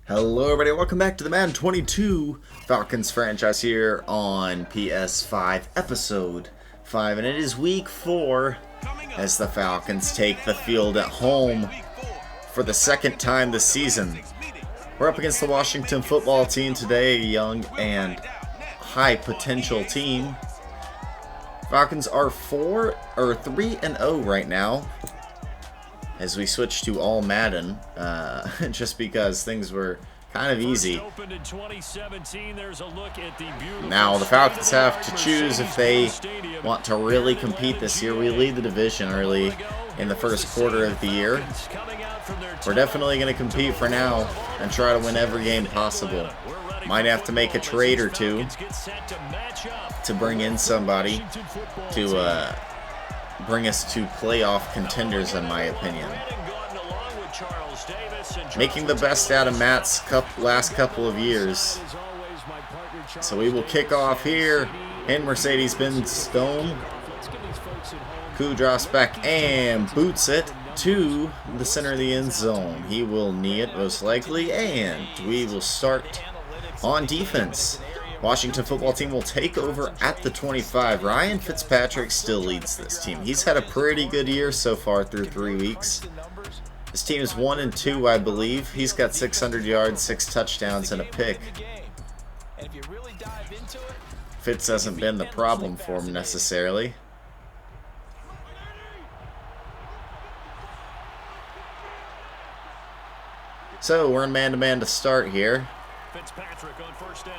Hello everybody, welcome back to the Madden 22 Falcons franchise here on PS5 episode 5, and it is week 4 as the Falcons take the field at home for the second time this season. We're up against the Washington football team today, a young and high potential team. Falcons are 3-0 right now, as we switch to all Madden, just because things were kind of easy. Now the Falcons have to choose if they want to really compete this year. We lead the division early in the first quarter of the year. We're definitely going to compete for now and try to win every game possible. Might have to make a trade or two to bring in somebody to bring us to playoff contenders, in my opinion. Making the best out of Matt's last couple of years. So we will kick off here in Mercedes-Benz Dome. Koo drops back and boots it to the center of the end zone. He will knee it most likely, and we will start on defense. Washington football team will take over at the 25. Ryan Fitzpatrick still leads this team. He's had a pretty good year so far through 3 weeks. His team is 1-2, I believe. He's got 600 yards, 6 touchdowns, and a pick. Fitz hasn't been the problem for him necessarily. So we're in man-to-man to start here. Fitzpatrick on first down.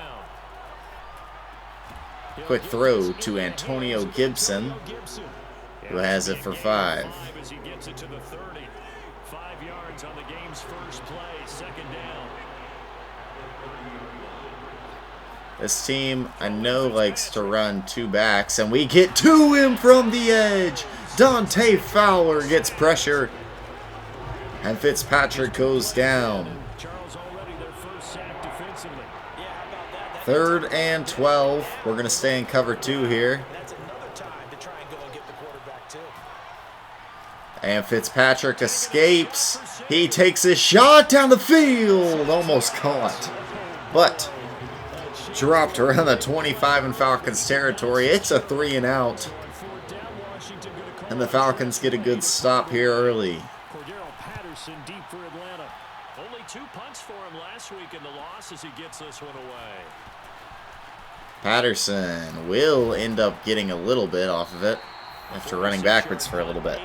Quick throw to Antonio Gibson, who has it for 5. As he gets it to the 30. 5 yards on the game's first play, second down. This team, I know, likes to run 2 backs, and we get to him from the edge. Dante Fowler gets pressure, and Fitzpatrick goes down. 3rd and 12. We're going to stay in cover 2 here. And Fitzpatrick escapes. He takes a shot down the field. Almost caught. But dropped around the 25 in Falcons territory. It's a 3-and-out. And the Falcons get a good stop here early. Deep for Atlanta. Only 2 punts for him last week in the loss as he gets this one away. Patterson will end up getting a little bit off of it after running backwards for a little bit.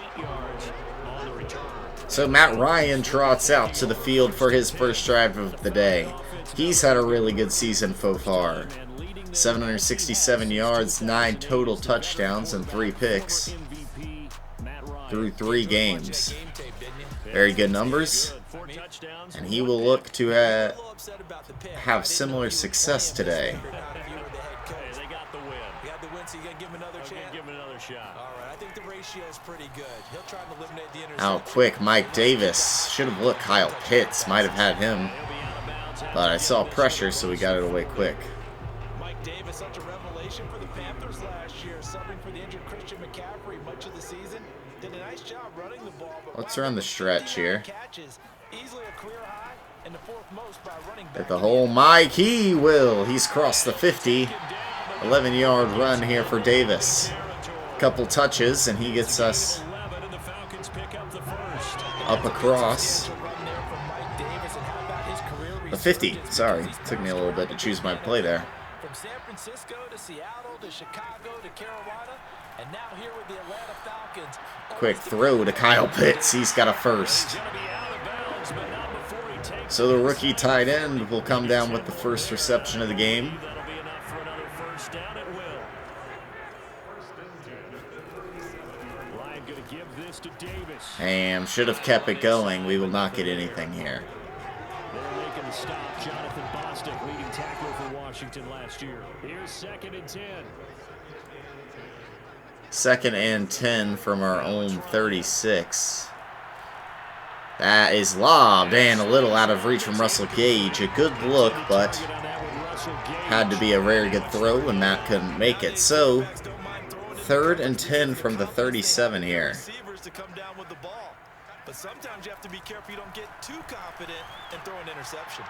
So Matt Ryan trots out to the field for his first drive of the day. He's had a really good season so far. 767 yards, 9 total touchdowns, and 3 picks through 3 games. Very good numbers, and he will look to have similar success today. Out quick, Mike Davis. Should have looked. Kyle Pitts might have had him, but I saw pressure, so we got it away quick. Mike Davis, such a revelation for the Panthers last year, subbing for the injured Christian McCaffrey much of the season. Did a nice job running the ball. Let's run the stretch here. Easily a career high and the 4th most by running back. At the hole, Mike, he will. He's crossed the 50. 11-yard run here for Davis. Couple touches, and he gets us up across the 50. Sorry, took me a little bit to choose my play there. From San Francisco to Seattle to Chicago to Carolina, and now here with the Atlanta Falcons. Quick throw to Kyle Pitts. He's got a first. So the rookie tight end will come down with the first reception of the game. And should have kept it going. We will not get anything here. They're making the stop. Jonathan Bostic, leading tackler for Washington last year. Here's 2nd and 10. 2nd and 10 from our own 36. That is lobbed and a little out of reach from Russell Gage. A good look, but had to be a very good throw, and Matt couldn't make it. So 3rd and 10 from the 37 here. But sometimes you have to be careful you don't get too confident and throw an interception.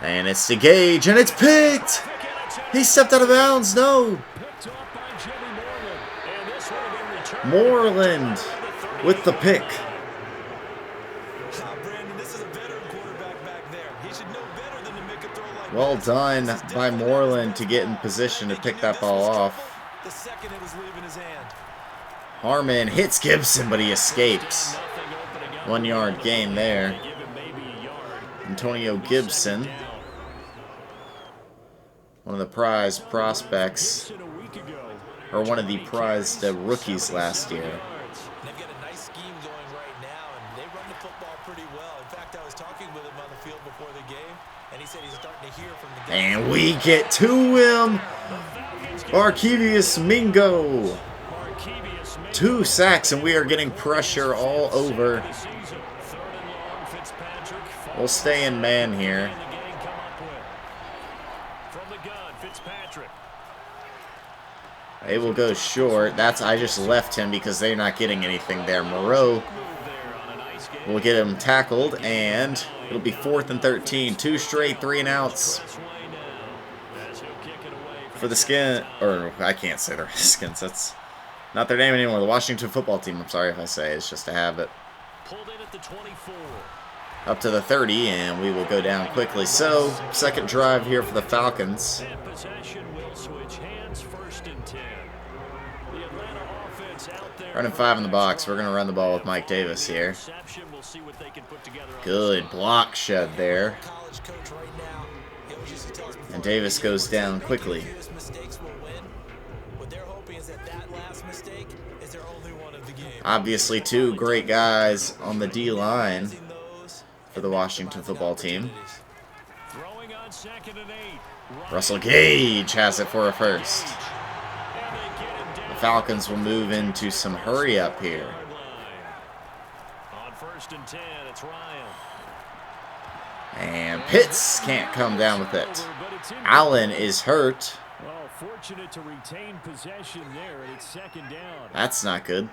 And it's to Gage, and it's picked! He stepped out of bounds, no! Moreland with the pick. Well done by Moreland to get in position to pick that ball off. Harmon hits Gibson, but he escapes. 1 yard gain there. Antonio Gibson, one of the prized prospects, or one of the prized rookies last year. They've got a nice scheme going right now, and they run the football pretty well. In fact, I was talking with him on the field before the game, and he said he's starting to hear from the game. And we get to him. Arkevius Mingo. 2 sacks, and we are getting pressure all over. We'll stay in man here. They will go short. I just left him because they're not getting anything there. Moreau will get him tackled, and it'll be 4th and 13. 2 straight 3-and-outs for the Skin. Or I can't say the Redskins. That's not their name anymore. The Washington football team. I'm sorry if I say it's just a habit. Up to the 30, and we will go down quickly. So, second drive here for the Falcons. Running 5 in the box. We're going to run the ball with Mike Davis here. Good block shed there. And Davis goes down quickly. Obviously, 2 great guys on the D-line for the Washington football team. Russell Gage has it for a first. The Falcons will move into some hurry up here. And Pitts can't come down with it. Allen is hurt. Fortunate to retain possession there, and it's 2nd down. That's not good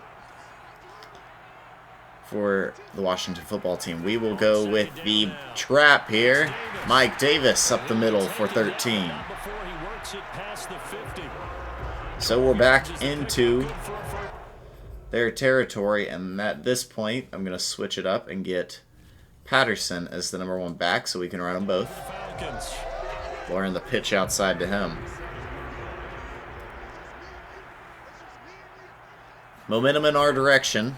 for the Washington football team. We will go with the trap here. Mike Davis up the middle for 13. So we're back into their territory, and at this point, I'm going to switch it up and get Patterson as the number 1 back so we can run them both. Learn the pitch outside to him. Momentum in our direction.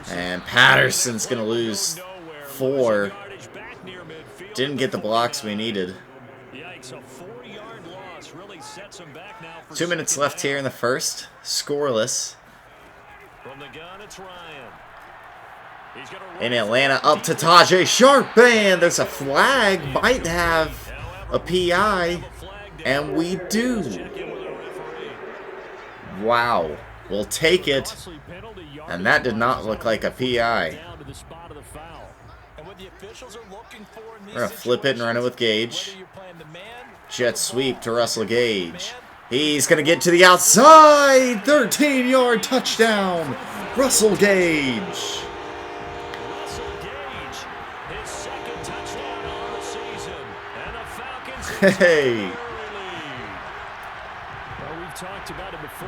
And Patterson's going to lose 4. Didn't get the blocks we needed. 2 minutes left here in the first. Scoreless. In Atlanta, up to Tajay Sharp. And there's a flag. Might have a PI. And we do. Wow. We'll take it. And that did not look like a PI. We're going to flip it and run it with Gage. Jet sweep to Russell Gage. He's going to get to the outside. 13-yard touchdown. Russell Gage. Hey.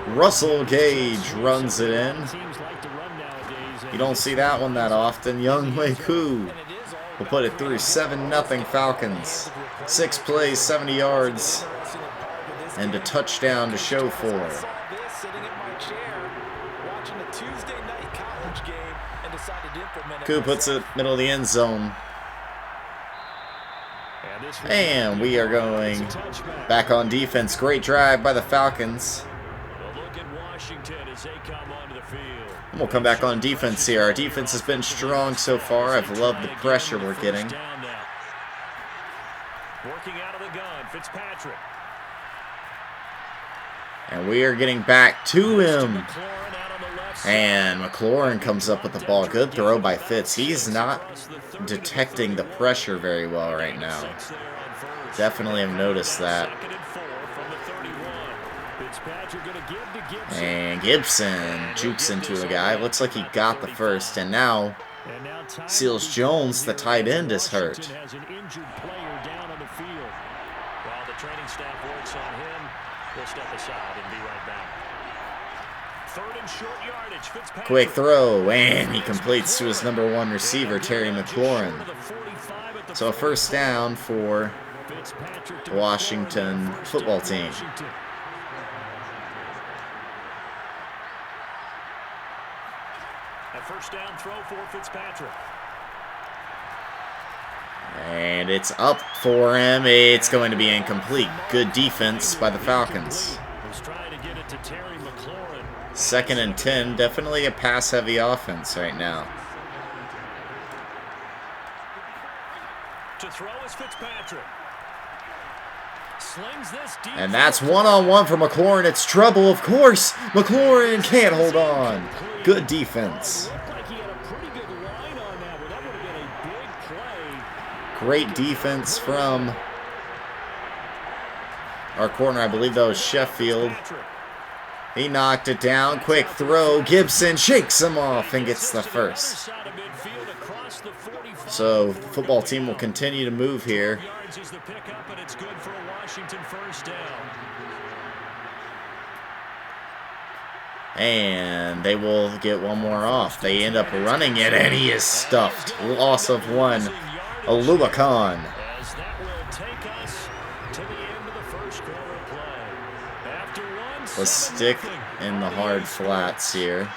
Russell Gage runs it in. You don't see that one that often. Younghoe Koo will put it through. 7-0 Falcons. 6 plays, 70 yards, and a touchdown to show for. Koo puts it middle of the end zone. And we are going back on defense. Great drive by the Falcons. And we'll come back on defense here. Our defense has been strong so far. I've loved the pressure we're getting. Working out of the gun, Fitzpatrick. And we are getting back to him. And McLaurin comes up with the ball. Good throw by Fitz. He's not detecting the pressure very well right now. Definitely have noticed that. And Gibson jukes into a guy. Looks like he got the first. And now Seals Jones, the tight end, is hurt. Has an injured player down on the field. While the training staff works on him, we'll step aside and be right back. Third and short yardage. Fitzpatrick. Quick throw, and he completes to his #1 receiver, Terry McLaurin. So a first down for the Washington football team. A first down throw for Fitzpatrick. And it's up for him. It's going to be incomplete. Good defense by the Falcons. Was trying to get it to Terry McLaurin. 2nd and 10. Definitely a pass-heavy offense right now. To throw is Fitzpatrick. Slings this deep. And that's one-on-one for McLaurin. It's trouble, of course. McLaurin can't hold on. Good defense. Looked like he had a pretty good line on that, but that would have been a big play. Great defense from our corner. I believe that was Sheffield. He knocked it down. Quick throw. Gibson shakes him off and gets the first. So the football team will continue to move here. And they will get one more off. They end up running it, and he is stuffed. Loss of one. Alubacan. Let's stick in the hard flats here.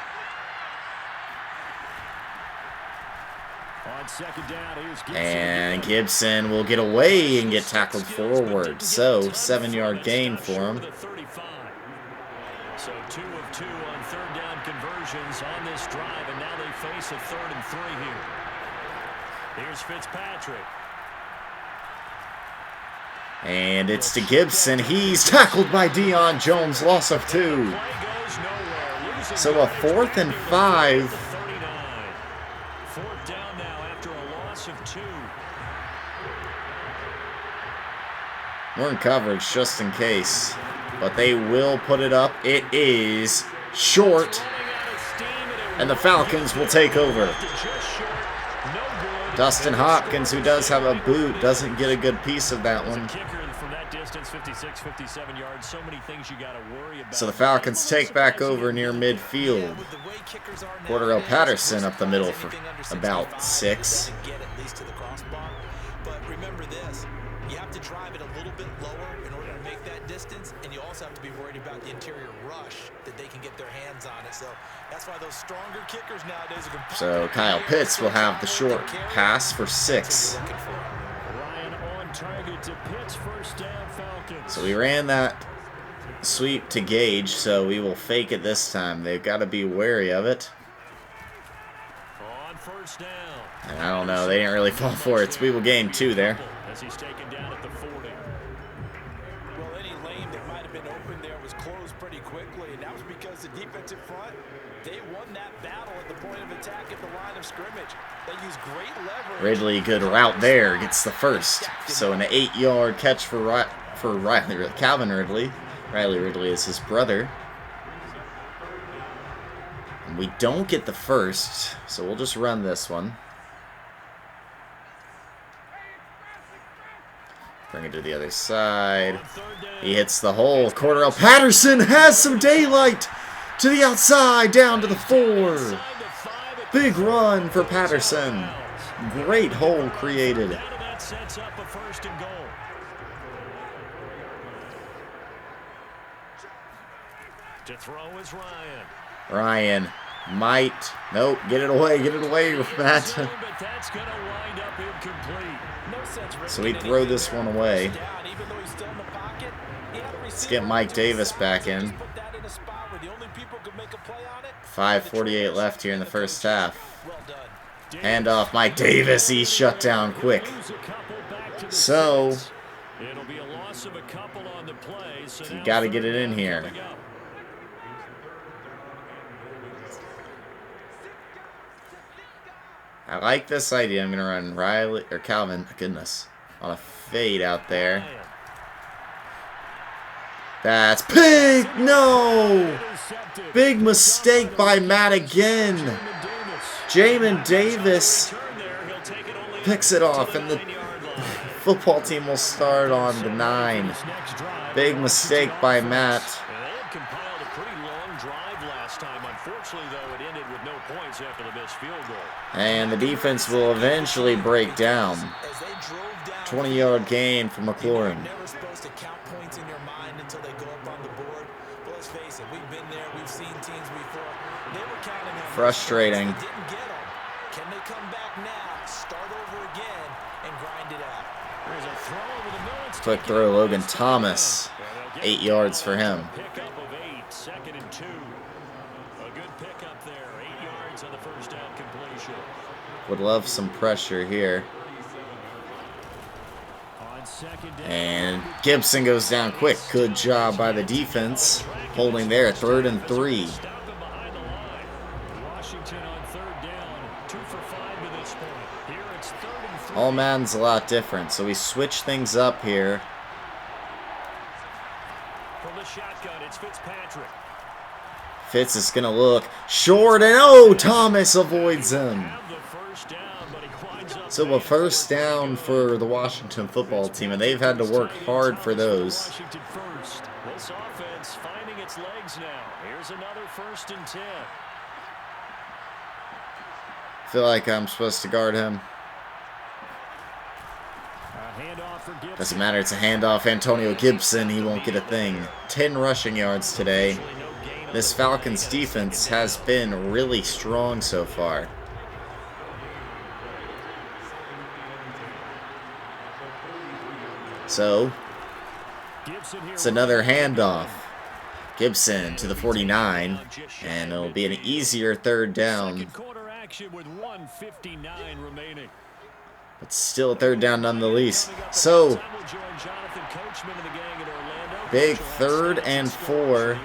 And Gibson will get away and get tackled forward. So, 7-yard gain for him. So 2 of 2 on third down conversions on this drive, and now they face a 3rd and 3 here. Here's Fitzpatrick. And it's to Gibson. He's tackled by Deion Jones. Loss of 2. So a 4th and 5. We're in coverage just in case. But they will put it up. It is short. And the Falcons will take over. Dustin Hopkins, who does have a boot, doesn't get a good piece of that one. So the Falcons take back over near midfield. Cordell Patterson up the middle for about 6. But remember this, you have to drive it a little bit lower in order to make that distance, and you also have to be worried about the interior rush that they can get their hands on it. So that's why those stronger kickers nowadays are going to. So Kyle Pitts will have the short pass for 6. So we ran that sweep to Gage, so we will fake it this time. They've got to be wary of it. And I don't know, they didn't really fall for it, so we will gain 2 there. As he's taken down at the 40. Well, any lane that might have been open there was closed pretty quickly, and that was because the defensive front, they won that battle at the point of attack at the line of scrimmage. They used great leverage. Ridley, good route there, gets the first. So an 8-yard catch for Riley, Calvin Ridley. Riley Ridley is his brother. And we don't get the first, so we'll just run this one. Bring it to the other side. He hits the hole. Cordell Patterson has some daylight to the outside, down to the 4. Big run for Patterson. Great hole created. To throw is Ryan. Ryan might. Nope, get it away, Matt. So we throw this one away. Let's get Mike Davis back in. 5:48 left here in the first half. Hand off Mike Davis. He's shut down quick. So you got to get it in here. I like this idea. I'm going to run Riley or Calvin, goodness, on a fade out there. That's big. No! Big mistake by Matt again. Jamin Davis picks it off, and the football team will start on the 9. Big mistake by Matt. They had compiled a pretty long drive last time. Unfortunately, though, it ended with no points after the missed field goal. And the defense will eventually break down. 20-yard gain for McLaurin. Never supposed to count points in your mind until they go up on the board. But let's face it, we've been there, we've seen teams before. They were counting on Frustrating. they didn't get them. Can they come back now, start over again, and grind it out? There's a throw over the middle. It's Quick throw, Logan Thomas. 8 yards for him. Pickup of 8, 2nd and 2. A good pickup there, 8 yards on the first down completion. Would love some pressure here. On 2nd down. And Gibson goes down quick. Good job by the defense. Holding there, 3rd and 3. Stop him behind the line. Washington on 3rd down, 2 for 5 to this point. Here it's 3rd and 3. All Madden's a lot different, so we switch things up here. From the shotgun, it's Fitzpatrick. Fitz is going to look short, and oh, Thomas avoids him. Have the first down, but he winds up So a first down for the Washington football team, and they've had to work hard for those. Washington first. This offense finding its legs now. Here's another 1st and 10. Feel like I'm supposed to guard him. A handoff for Gibson. Doesn't matter, it's a handoff. Antonio Gibson, he won't get a thing. 10 rushing yards today. This Falcons defense has been really strong so far. So, it's another handoff. Gibson to the 49, and it'll be an easier 3rd down. Second quarter action with 1:59 remaining. But still 3rd down nonetheless. So, big 3rd and 4.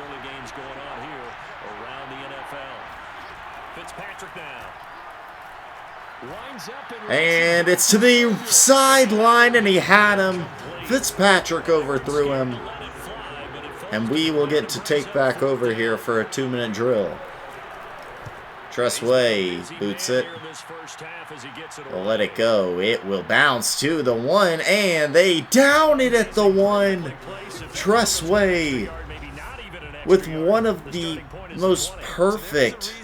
And it's to the sideline, and he had him. Fitzpatrick overthrew him. And we will get to take back over here for a 2-minute drill. Tressway boots it. We'll let it go. It will bounce to the 1, and they down it at the 1. Tressway with one of the most perfect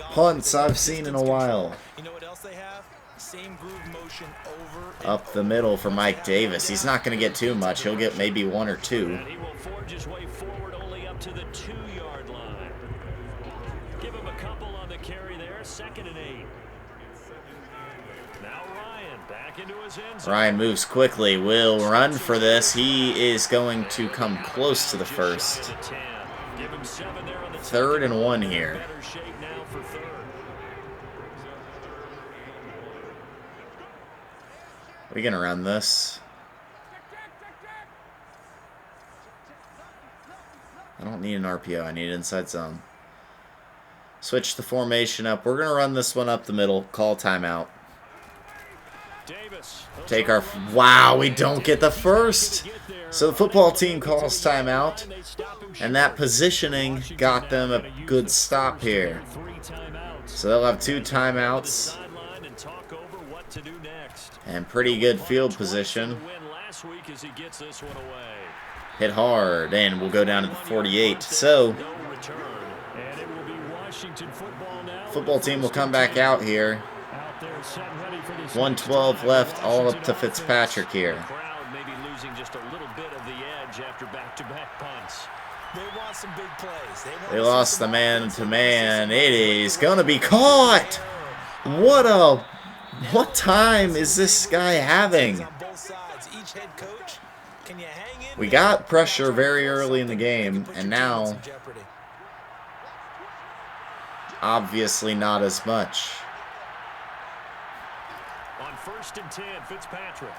punts I've seen in a while. Up the middle for Mike Davis. He's not going to get too much. He'll get maybe 1 or 2. And he will forge his way forward only up to the 2-yard line. Give him a couple on the carry there. 2nd and 8. Now Ryan back into his end zone. Ryan moves quickly. Will run for this. He is going to come close to the 1st. 3rd and 1 here. We're going to run this. I don't need an RPO. I need inside zone. Switch the formation up. We're going to run this one up the middle. Call timeout. Take our... Wow, we don't get the first. So the football team calls timeout. And that positioning got them a good stop here. So they'll have 2 timeouts. And pretty good field position. Hit hard, and we'll go down to the 48. So, football team will come back out here. 1:12 left, all up to Fitzpatrick here. They lost the man-to-man. It is going to be caught. What time is this guy having? We got pressure very early in the game, and now, obviously not as much. On 1st and 10, Fitzpatrick.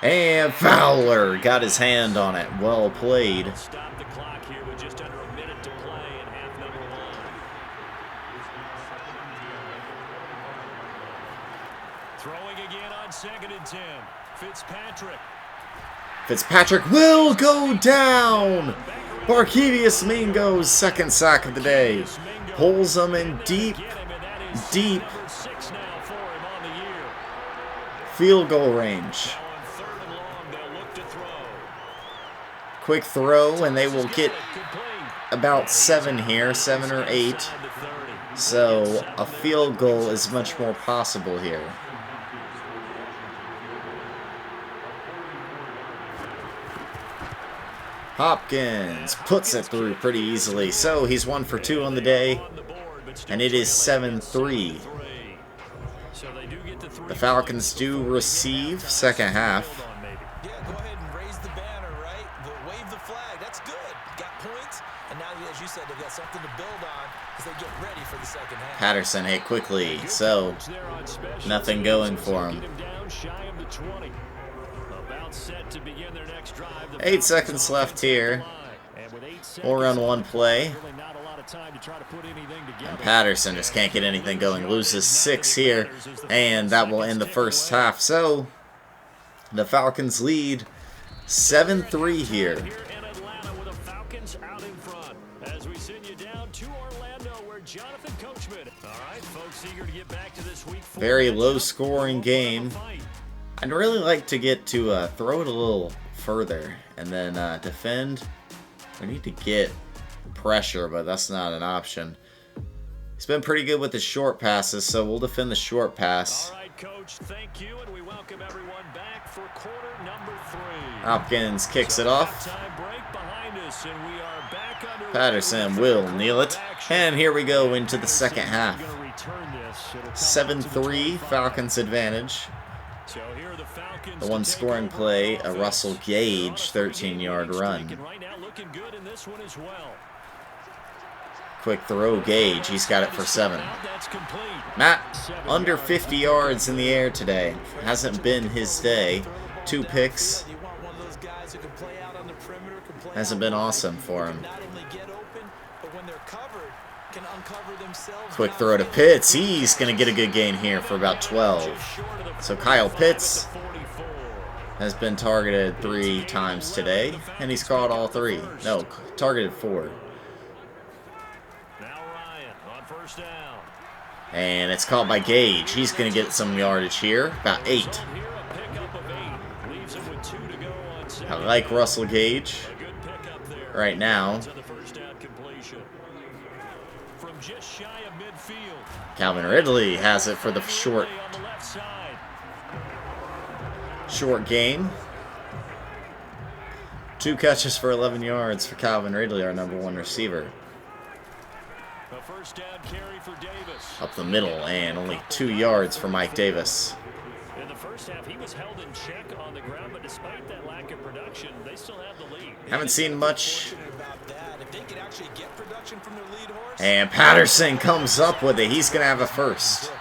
And Fowler got his hand on it. Well played. Stop the clock here with just under a minute to play in half number 1. Throwing again on 2nd and 10. Fitzpatrick will go down. Barkevius Mingo's 2nd sack of the day. Pulls him in deep. Deep. Field goal range. Quick throw, and they will get about 7 here, 7 or 8. So a field goal is much more possible here. Hopkins puts it through pretty easily. So he's 1 for 2 on the day, and it is 7-3. The Falcons do receive second half. Yeah, go ahead and raise the banner, right? Wave the flag. That's good. Got points, and now, as you said, they've got something to build on as they get ready for the second half. Patterson hit quickly, so nothing going for him. 8 seconds left here. We'll run one play. And Patterson just can't get anything going. Loses 6 here, and that will end the first half. So the Falcons lead 7-3 here. Very low-scoring game. I'd really like to get to throw it a little further and then defend. We need to get pressure, but that's not an option. He's been pretty good with the short passes, so we'll defend the short pass. All right, Coach, thank you, and we welcome everyone back for quarter number 3. Hopkins kicks it off. Patterson will kneel it. And here we go into the second half. 7-3, Falcons advantage. The one scoring play, a Russell Gage 13-yard run. Quick throw, Gage. He's got it for 7. Matt, under 50 yards in the air today. Hasn't been his day. 2 picks. Hasn't been awesome for him. Quick throw to Pitts. He's going to get a good gain here for about 12. So Kyle Pitts has been targeted 3 times today, and he's caught all 3. No, targeted 4. And it's caught by Gage. He's going to get some yardage here, about 8. I like Russell Gage right now. Calvin Ridley has it for the short game. 2 catches for 11 yards for Calvin Ridley, our number 1 receiver. Up the middle, and only 2 yards for Mike Davis. In the first half, he was held in check on the ground, but despite that lack of production, they still have the lead. Haven't seen much. And Patterson comes up with it. He's going to have a first.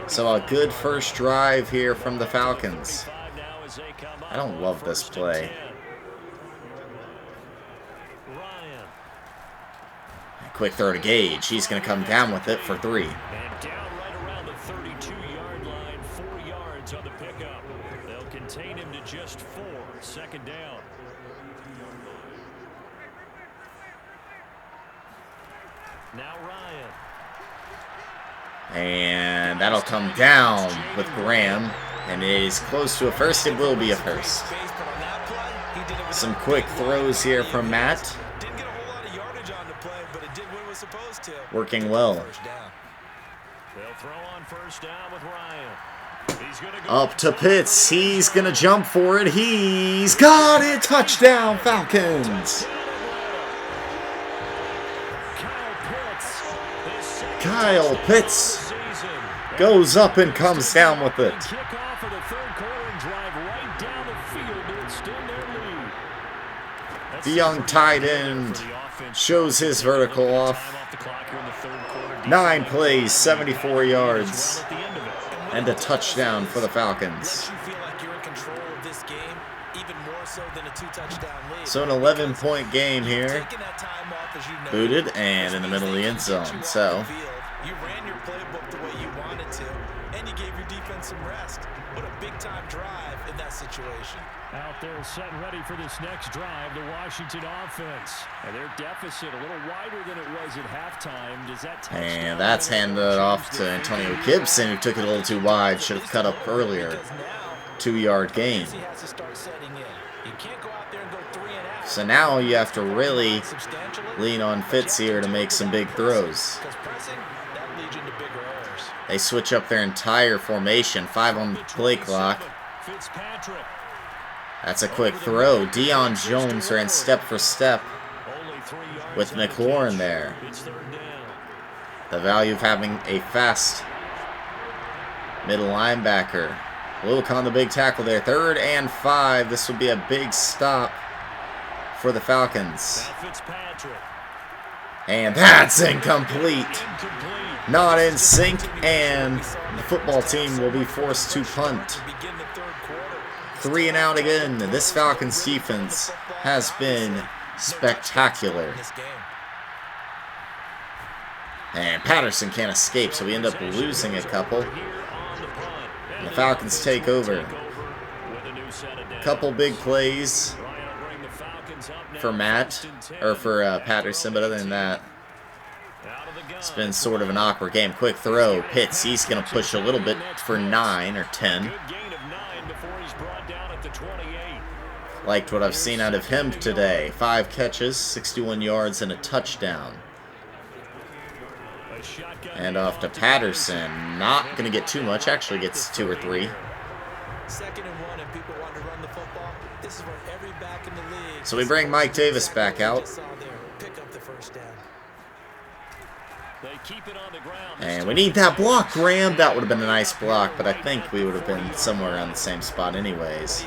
So a good first drive here from the Falcons. I don't love this play. Quick throw to Gage. He's going to come down with it for 3. And down right around the 32-yard line, 4 yards on the pickup. They'll contain him to just 4. Second down. Now Ryan. And that'll come down with Graham. And it is close to a first. It will be a first. Some quick throws here from Matt. Working well. They'll throw on first down with Ryan. Up to Pitts. He's going to jump for it. He's got it. Touchdown, Falcons. Kyle Pitts goes up and comes down with it. The young tight end shows his vertical off. 9 plays, 74 yards, and a touchdown for the Falcons. So an 11-point game here. Booted and in the middle of the end zone. So you ran your playbook the way you wanted to, and you gave your defense some rest. What a big-time drive in that situation. Out there set and ready for this next drive, the Washington offense. And their deficit a little wider than it was at halftime. Does that and that's handed off to Antonio Gibson, who took it a little too wide. Should have cut up earlier. 2-yard gain. So now you have to really lean on Fitz here to make some big throws. They switch up their entire formation. 5 on the play clock. Fitzpatrick. That's a quick throw. Deion Jones ran step for step with McLaurin there. The value of having a fast middle linebacker. Luke on the big tackle there. 3rd and 5. This will be a big stop for the Falcons. And that's incomplete. Not in sync, and the football team will be forced to punt. 3 and out again. This Falcons defense has been spectacular. And Patterson can't escape, so we end up losing a couple. And the Falcons take over. Couple big plays for Patterson, but other than that, it's been sort of an awkward game. Quick throw. Pitts, he's going to push a little bit for 9 or 10. Liked what I've seen out of him today. 5 catches, 61 yards, and a touchdown. And off to Patterson. Not going to get too much. Actually gets 2 or 3. 2nd and 1, and people want to run the football. This is where every back in the league. So we bring Mike Davis back out. Pick up the first down. They keep it on the ground. And we need that block, Graham. That would have been a nice block, but I think we would have been somewhere around the same spot anyways.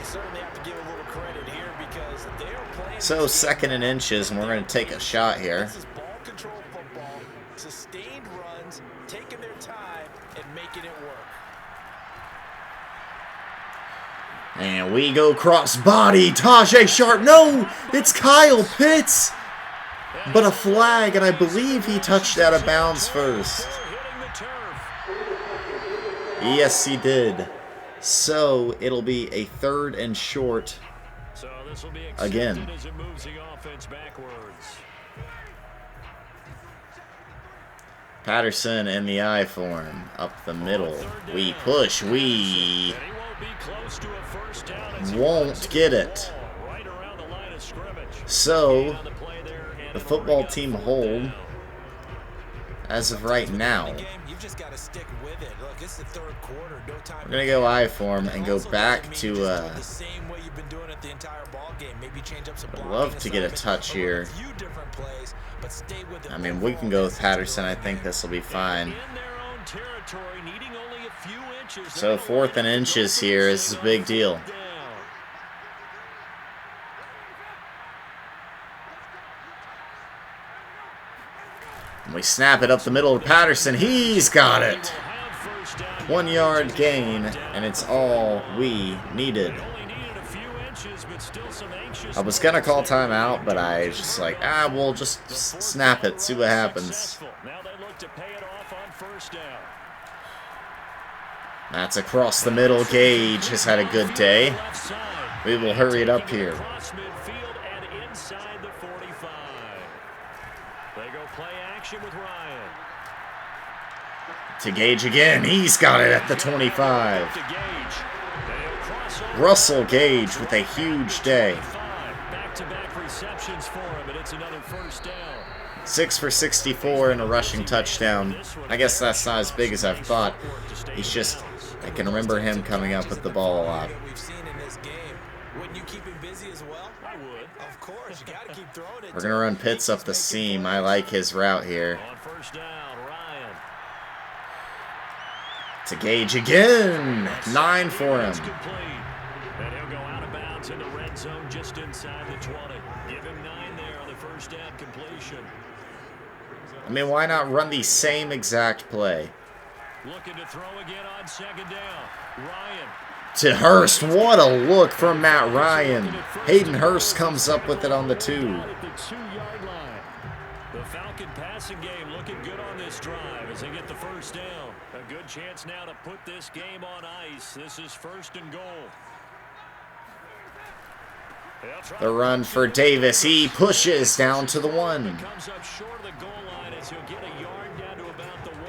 So 2nd and inches, and we're going to take a shot here. This is ball control football, sustained runs, taking their time and making it work. And we go cross body. Tajay Sharp. No, it's Kyle Pitts. But a flag, and I believe he touched out of bounds first. Yes, he did. So it'll be a 3rd and short again. Patterson in the I form. Up the middle. We push. We won't get it. So the football team hold as of right now. We're going to go I form and go back to I'd love to get a touch here. I mean, we can go with Patterson. I think this will be fine. So 4th and inches here. This is a big deal. And we snap it up the middle to Patterson. He's got it. 1-yard gain, and it's all we needed. I was going to call timeout, but I was just like, we'll just snap it, see what happens. That's across the middle. Gage has had a good day. We will hurry it up here. To Gage again. He's got it at the 25. Russell Gage with a huge day. 6 for 64 and a rushing touchdown. I guess that's not as big as I've thought. He's just, I can remember him coming up with the ball a lot. We're going to run Pitts up the seam. I like his route here. To Gage again. 9 for him. And he'll go out of bounds in the red zone just inside the 20. Give him 9 there on the first down completion. I mean, why not run the same exact play? Looking to throw again on 2nd down. Ryan. To Hurst. What a look from Matt Ryan. Hayden Hurst comes up with it on the 2. The Falcon passing game looking good on this drive as they get the first down. A good chance now to put this game on ice. This is 1st and goal. The run for Davis. He pushes down to the 1. Comes up short of the goal line as he'll get a yard down to about the 1.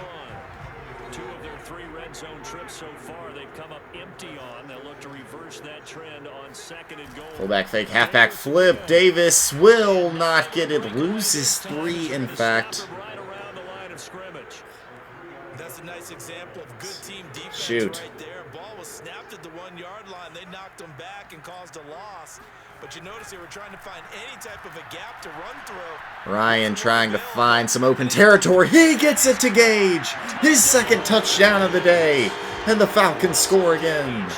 2 of their 3 red zone trips so far they've come up empty on. They'll look to reverse that trend on 2nd and goal. Fullback fake, halfback flip. Davis will not get it. Loses 3, in fact. Right around the line of scrimmage. That's a nice example of good team defense. Shoot. Right there. Ball was snapped at the 1-yard line. They knocked him back and caused a loss. But you notice they were trying to find any type of a gap to run through. Ryan trying to find some open territory. He gets it to Gage. His 2nd touchdown of the day. And the Falcons score again.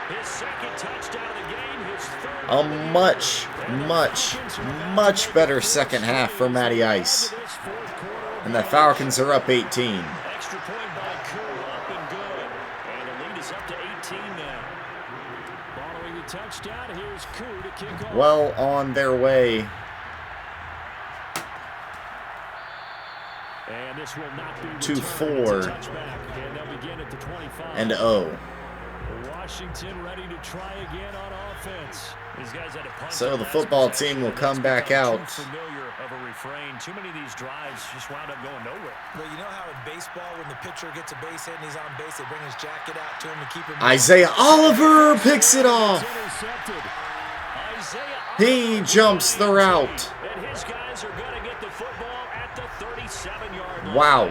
His 2nd touchdown of the game. His 3rd. A much better second half for Matty Ice. And the Falcons are up 18. Extra point by Koo, up and good. And the lead is up to 18 now. Following the touchdown, here's Koo to kick off. Well on their way. And this will not be to returned. 4 It's a touchback, and they'll begin at the 25. and 0. Washington ready to try again on offense. These guys had a punt So on the last football possession. team will come That's back become out. too familiar of a refrain. Too many of these drives just wound up going nowhere. Well, you know how in baseball, when the pitcher gets a base hit and he's on base, they bring his jacket out to him to keep him. Isaiah Oliver picks it off. Intercepted. Isaiah He jumps the route. And his guys are going to get the football at the 37-yard line. Wow.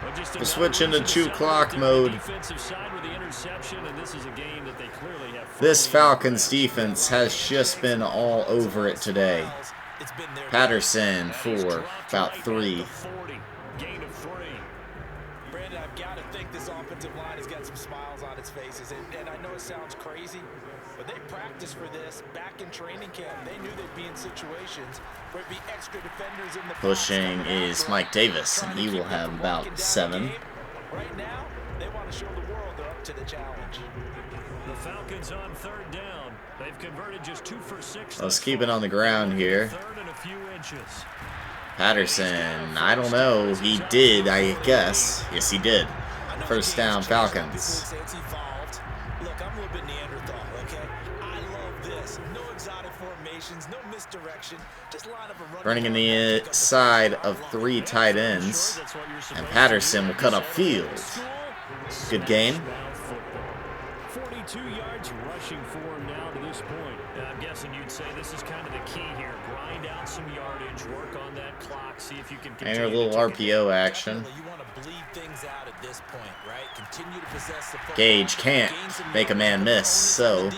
But just We're switching to 2 clock mode. Defensive side with the interception, and this is a game that they clearly have. This Falcons defense has just been all over it today. Patterson for about 3. 40, gain of 3. Brandon, I've got to think this offensive line has got some smiles on its faces. And I know it sounds crazy, but they practiced for this back in training camp. They knew they'd be in situations where it'd be extra defenders in the Pushing is Mike Davis, and he will have about 7. Right now, they want to show the world they're up to the challenge. The Falcons on 3rd down. They've converted just 2 for 6. Let's keep it on the ground here. 3rd and a few inches. Patterson, I don't know. He did, I guess. Yes, he did. First down, Falcons. Look, I'm a little bit Neanderthal, okay? I love this. No exotic formations, no misdirection. Just line up a run. Running in the side of 3 tight ends. And Patterson will cut up field. Good gain. 42 yards rushing for him now to this point. I'm guessing you'd say this is kind of the key here. Grind out some yardage, work on that clock, see if you can And a continue little RPO action. You want to bleed things out at this point, right? Continue to possess the football. Gage can't make a man miss, so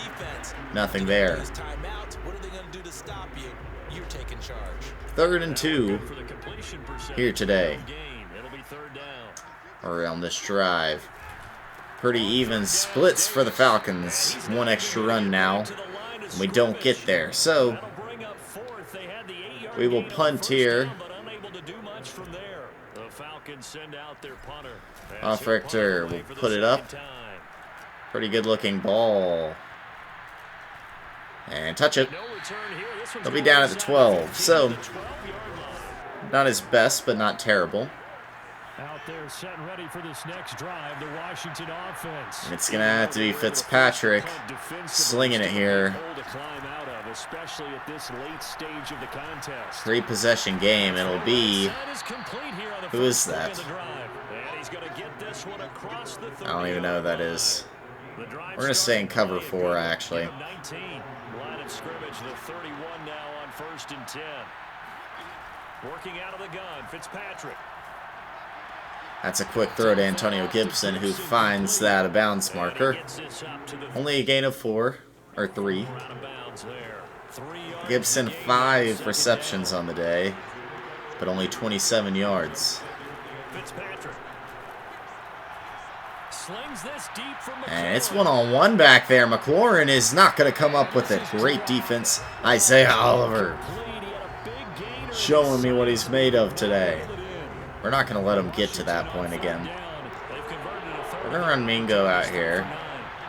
nothing there. What are they going to do to stop you? You're taking charge. 3rd and 2 for the completion percentage here today. game. It'll be 3rd down. Or on this drive. Pretty even splits for the Falcons. 1 extra run now. And we don't get there. So That'll bring up 4th. They had the 8-yard we will gain on punt first here. down, but unable to do much from there. The Falcons send out their punter. Off Richter will put it up. Pretty good looking ball. And touch it. No return here. This one's They'll be going down at the inside 12. So 12-yard line. not his best, but not terrible. Out there set and ready for this next drive, the Washington offense. And it's going to have to be Fitzpatrick slinging it here. Especially at this late stage of the contest. 3 possession game. It'll be... Who is that? I don't even know who that is. We're going to stay in cover 4, actually. 19. Line of scrimmage, the 31 now on 1st and 10. Working out of the gun, Fitzpatrick. That's a quick throw to Antonio Gibson, who finds that out of bounds marker. Only a gain of 4, or 3. Gibson 5 receptions on the day, but only 27 yards. And it's one-on-one back there. McLaurin is not going to come up with it. Great defense. Isaiah Oliver showing me what he's made of today. We're not going to let him get to that point again. We're going to run Mingo out here.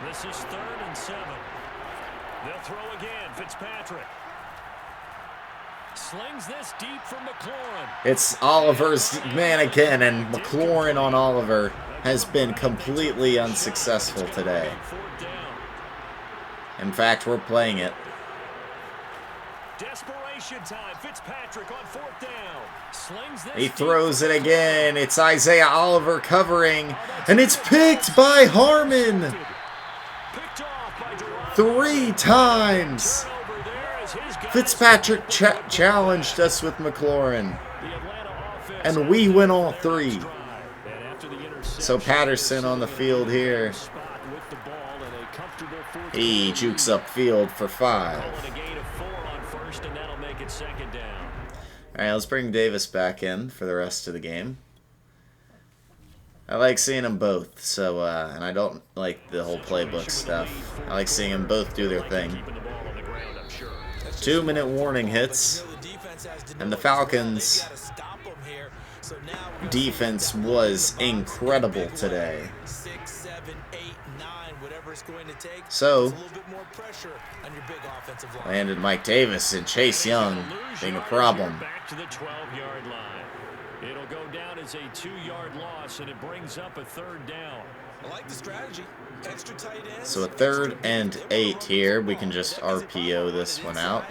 This is 3rd and 7. They'll throw again. Fitzpatrick. Slings this deep from McLaurin. It's Oliver's man again, and McLaurin on Oliver has been completely unsuccessful today. In fact, we're playing it. Desperation time. Fitzpatrick on 4th down. Slings this He throws it again. It's Isaiah Oliver covering, and it's picked by Harmon. Picked off by 3 times. Fitzpatrick challenged us with McLaurin, and we win all 3. So Patterson on the field here. He jukes upfield for 5. Alright, let's bring Davis back in for the rest of the game. I like seeing them both, so, and I don't like the whole playbook stuff. I like seeing them both do their thing. 2-minute warning hits, and the Falcons' defense was incredible today. So, landed Mike Davis and Chase Young being a problem. Back to the 12-yard line. It'll go down as a 2-yard loss, and it brings up a 3rd down. I like the strategy. Extra tight ends. So a 3rd and 8 here. We can just RPO this one out.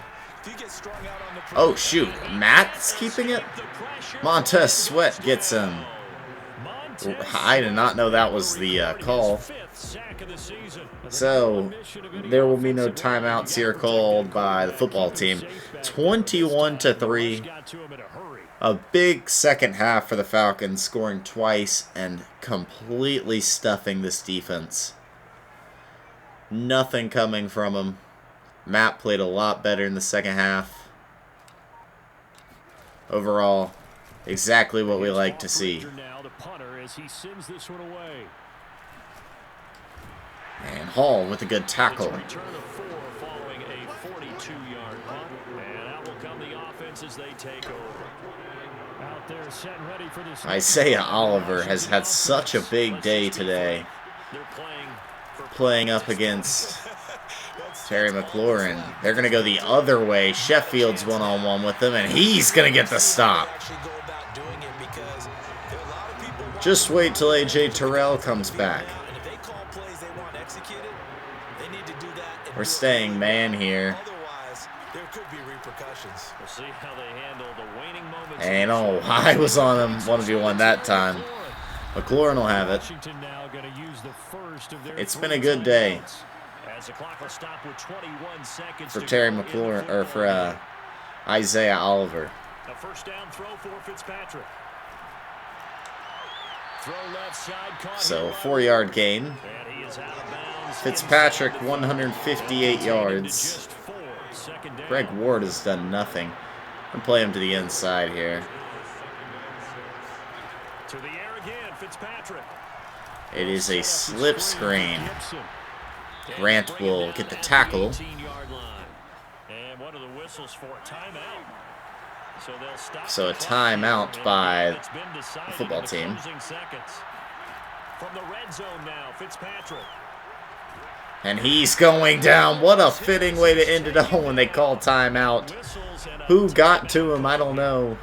Oh shoot, Matt's keeping it? Montez Sweat gets him. I did not know that was the call. So, there will be no timeouts here called by the football team. 21-3. A big second half for the Falcons, scoring twice and completely stuffing this defense. Nothing coming from them. Matt played a lot better in the second half. Overall, exactly what we like to see. And Hall with a good tackle. Isaiah Oliver has had such a big day today, playing up against Terry McLaurin. They're going to go the other way. Sheffield's one-on-one with him, and he's going to get the stop. Just wait till A.J. Terrell comes back. We're staying man here. And oh, I was on him 1v1 that time. McLaurin will have it. It's been a good day for Terry McLaurin, or for Isaiah Oliver. A first down throw for Fitzpatrick. Throw left side, so 4-yard gain. Fitzpatrick 158 yards. Greg Ward has done nothing. I'll play him to the inside here. To the air again, Fitzpatrick. It is a slip screen. Grant will get the tackle. And what are the whistles for? Timeout. So a timeout by the football team. From the red zone now, Fitzpatrick. And he's going down. What a fitting way to end it all when they call timeout. Who got to him? I don't know.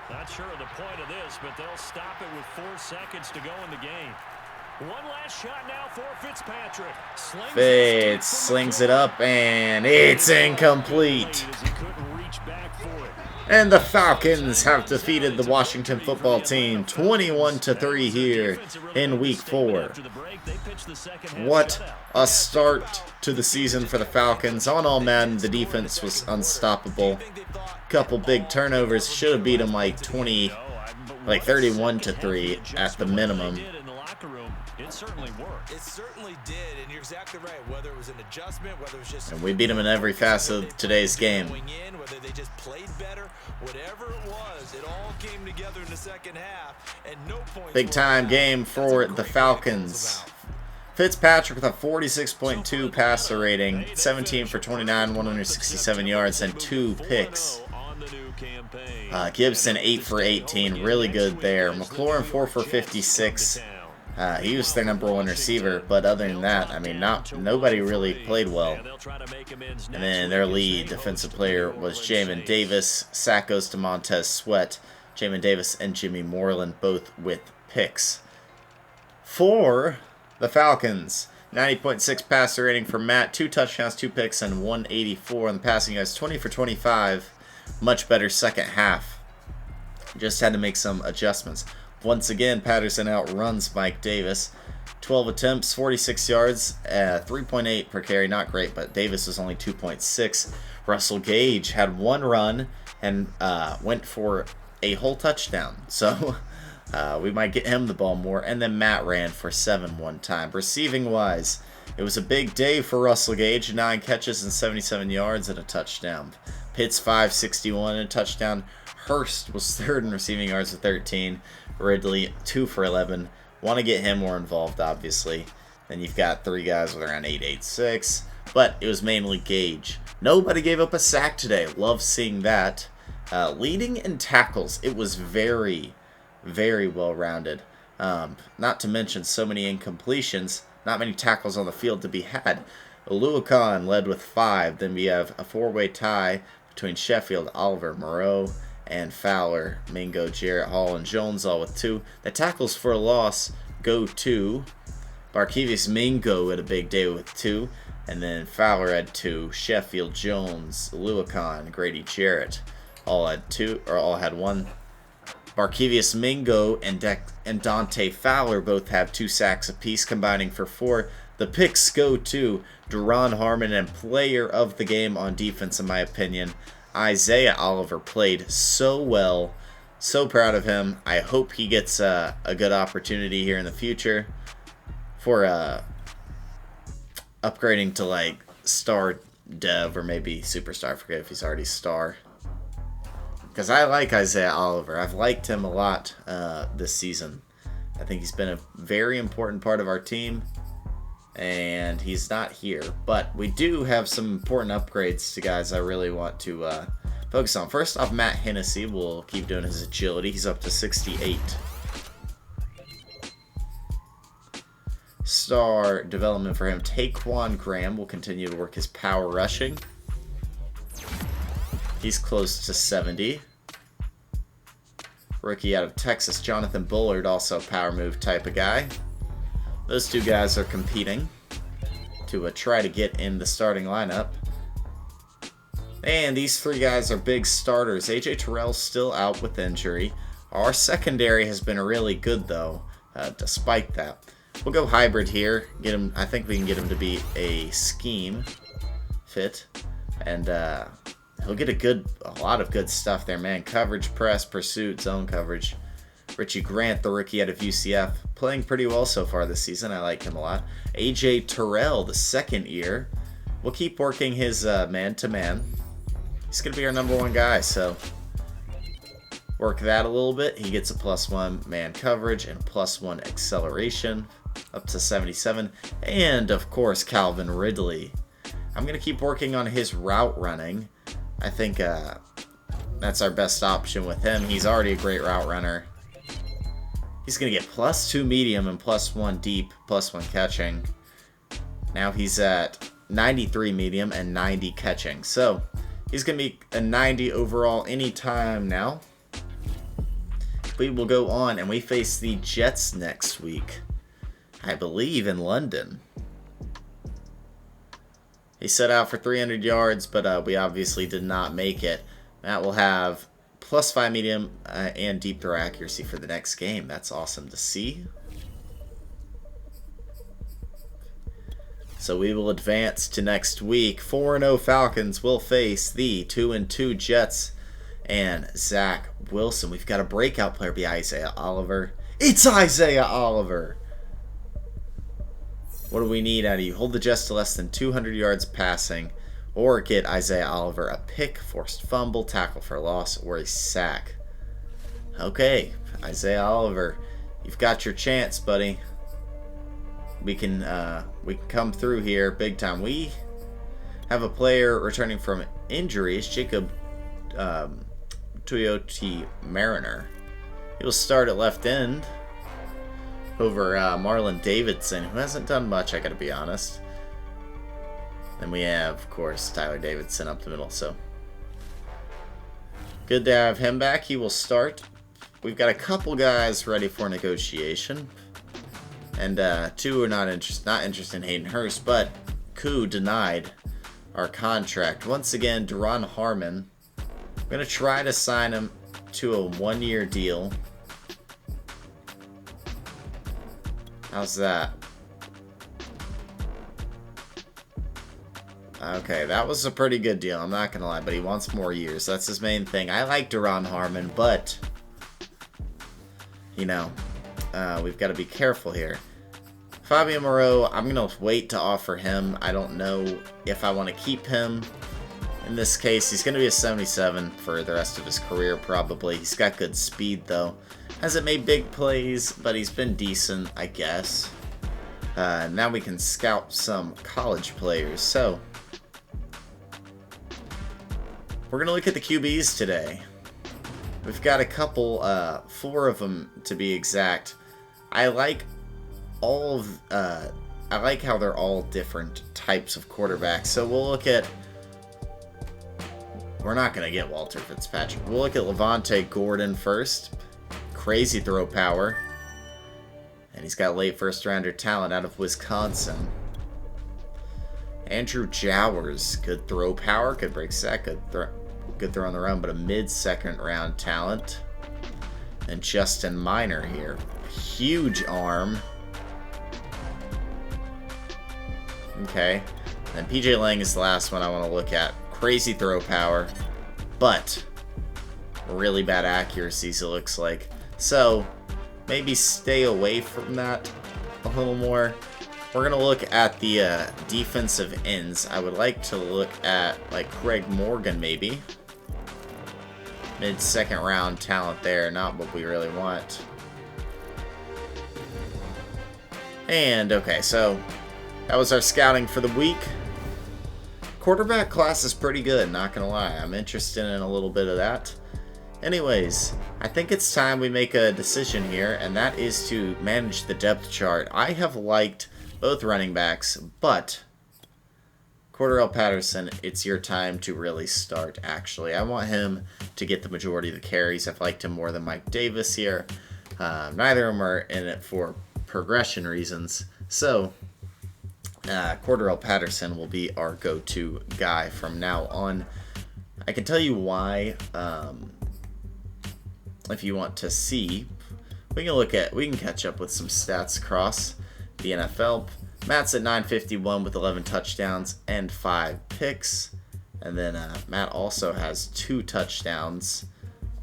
Not sure of the point of this, but they'll stop it with 4 seconds to go in the game. One last shot now for Fitzpatrick. Fitz slings it up, and it's incomplete. And the Falcons have defeated the Washington football team 21-3 here in Week 4. What a start to the season for the Falcons. On all Madden, the defense was unstoppable. Couple big turnovers. Should have beat them like 31-3 at the minimum. It certainly worked. It certainly did, and you're exactly right. Whether it was an adjustment, whether it was just... And we beat them in every facet of today's game. Whether they just played better, whatever it was, it all came together in the second half, and no points... Big time game for the Falcons. Fitzpatrick with a 46.2 passer rating, 17 for 29, 167 yards, and 2 picks. Gibson 8 for 18, really good there. McLaurin 4 for 56. He was their #1 receiver, but other than that, I mean, nobody really played well. And then their lead defensive player was Jamin Davis. Sack goes to Montez Sweat. Jamin Davis and Jimmy Moreland both with picks. For the Falcons, 90.6 passer rating for Matt. 2 touchdowns, 2 picks, and 184 on the passing yards. 20 for 25. Much better second half. Just had to make some adjustments. Once again, Patterson outruns Mike Davis. 12 attempts, 46 yards, 3.8 per carry. Not great, but Davis was only 2.6. Russell Gage had 1 run and went for a whole touchdown. So we might get him the ball more. And then Matt ran for 7 one time. Receiving-wise, it was a big day for Russell Gage. 9 catches and 77 yards and a touchdown. Pitts 561 and a touchdown. Hurst was 3rd in receiving yards with 13. Ridley 2 for 11. Want to get him more involved, obviously. Then you've got 3 guys with around 8.86. But it was mainly Gage. Nobody gave up a sack today. Love seeing that. Leading in tackles, it was very, very well-rounded. Not to mention so many incompletions. Not many tackles on the field to be had. Oluokun led with 5. Then we have a 4-way tie between Sheffield, Oliver, Moreau, and Fowler, Mingo, Jarrett, Hall, and Jones all with 2. The tackles for a loss go to Barkevius Mingo at a big day with 2. And then Fowler had 2. Sheffield, Jones, Oluokun, Grady Jarrett all had 2, or all had 1. Barkevius Mingo and Dante Fowler both have 2 sacks apiece, combining for 4. The picks go to Duron Harmon, and player of the game on defense, in my opinion, Isaiah Oliver played so well. So proud of him. I hope he gets a good opportunity here in the future for upgrading to like star dev or maybe superstar. I forget if he's already star. Because I like Isaiah Oliver. I've liked him a lot this season. I think he's been a very important part of our team. And he's not here. But we do have some important upgrades to guys I really want to focus on. First off, Matt Hennessy will keep doing his agility. He's up to 68. Star development for him. Taquan Graham will continue to work his power rushing. He's close to 70. Rookie out of Texas, Jonathan Bullard, also a power move type of guy. Those 2 guys are competing to try to get in the starting lineup. And these 3 guys are big starters. AJ Terrell's still out with injury. Our secondary has been really good, though, despite that. We'll go hybrid here. Get him. I think we can get him to be a scheme fit. And he'll get a lot of good stuff there, man. Coverage, press, pursuit, zone coverage. Richie Grant, the rookie out of UCF, playing pretty well so far this season. I like him a lot. AJ Terrell, the 2nd year, will keep working his man-to-man. He's going to be our #1 guy, so work that a little bit. He gets a +1 man coverage and +1 acceleration, up to 77. And, of course, Calvin Ridley. I'm going to keep working on his route running. I think that's our best option with him. He's already a great route runner. He's going to get +2 medium and +1 deep, +1 catching. Now he's at 93 medium and 90 catching. So he's going to be a 90 overall anytime now. We will go on and we face the Jets next week. I believe in London. He set out for 300 yards, but we obviously did not make it. Matt will have +5 medium and deep throw accuracy for the next game. That's awesome to see. So we will advance to next week. 4-0 Falcons will face the 2-2 Jets and Zach Wilson. We've got a breakout player be Isaiah Oliver. It's Isaiah Oliver! What do we need out of you? Hold the Jets to less than 200 yards passing, or get Isaiah Oliver a pick, forced fumble, tackle for loss, or a sack. Okay, Isaiah Oliver, you've got your chance, buddy. We can come through here big time. We have a player returning from injuries, Jacob Toyota Mariner. He'll start at left end. over Marlon Davidson, who hasn't done much, I gotta be honest. Then we have, of course, Tyler Davidson up the middle, so good to have him back. He will start. We've got a couple guys ready for negotiation, and two are not interested in Hayden Hurst, but Koo denied our contract. Once again, Deron Harmon. I'm going to try to sign him to a 1-year deal. How's that? Okay, that was a pretty good deal, I'm not going to lie, but he wants more years. That's his main thing. I like Deron Harmon, but, you know, we've got to be careful here. Fabio Moreau, I'm going to wait to offer him. I don't know if I want to keep him. In this case, he's going to be a 77 for the rest of his career, probably. He's got good speed, though. Hasn't made big plays, but he's been decent, I guess. Now we can scout some college players. So, we're going to look at the QBs today. We've got a couple, 4 of them to be exact. I like how they're all different types of quarterbacks. So we'll look at, we're not going to get Walter Fitzpatrick. We'll look at Levante Gordon first. Crazy throw power. And he's got late first-rounder talent out of Wisconsin. Andrew Jowers, good throw power, good break sack, good throw on the run, but a mid-second round talent. And Justin Minor here. Huge arm. Okay. And PJ Lang is the last one I want to look at. Crazy throw power, but really bad accuracies, it looks like. So, maybe stay away from that a little more. We're going to look at the defensive ends. I would like to look at, like, Craig Morgan, maybe. Mid-second round talent there, not what we really want. And, okay, so that was our scouting for the week. Quarterback class is pretty good, not gonna lie. I'm interested in a little bit of that. Anyways, I think it's time we make a decision here, and that is to manage the depth chart. I have liked both running backs, but Cordarrelle Patterson, it's your time to really start, actually. I want him to get the majority of the carries. I've liked him more than Mike Davis here. Neither of them are in it for progression reasons. So, Cordarrelle Patterson will be our go-to guy from now on. I can tell you why, if you want to see. We can catch up with some stats across the NFL. Matt's at 951 with 11 touchdowns and 5 picks. And then Matt also has 2 touchdowns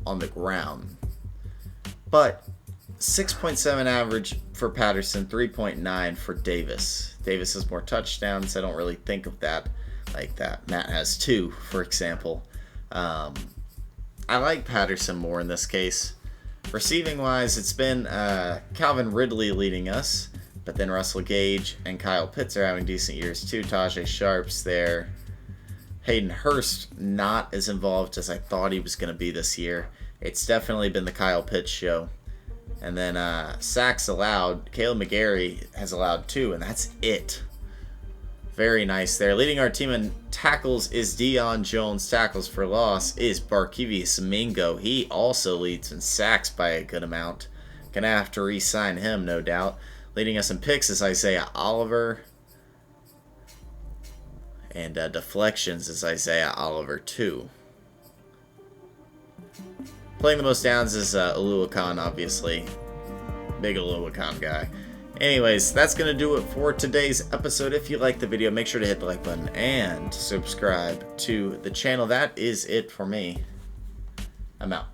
on the ground. But 6.7 average for Patterson, 3.9 for Davis. Davis has more touchdowns. I don't really think of that like that. Matt has 2, for example. I like Patterson more in this case. Receiving-wise, it's been Calvin Ridley leading us, but then Russell Gage and Kyle Pitts are having decent years too. Tajay Sharp's there. Hayden Hurst not as involved as I thought he was going to be this year. It's definitely been the Kyle Pitts show. And then sacks allowed. Caleb McGarry has allowed 2, and that's it. Very nice there. Leading our team in tackles is Deion Jones. Tackles for loss is Barkevius Mingo. He also leads in sacks by a good amount. Gonna have to re-sign him, no doubt. Leading us in picks is Isaiah Oliver. And deflections is Isaiah Oliver too. Playing the most downs is Oluwakan, obviously. Big Oluwakan guy. Anyways, that's going to do it for today's episode. If you liked the video, make sure to hit the like button and subscribe to the channel. That is it for me. I'm out.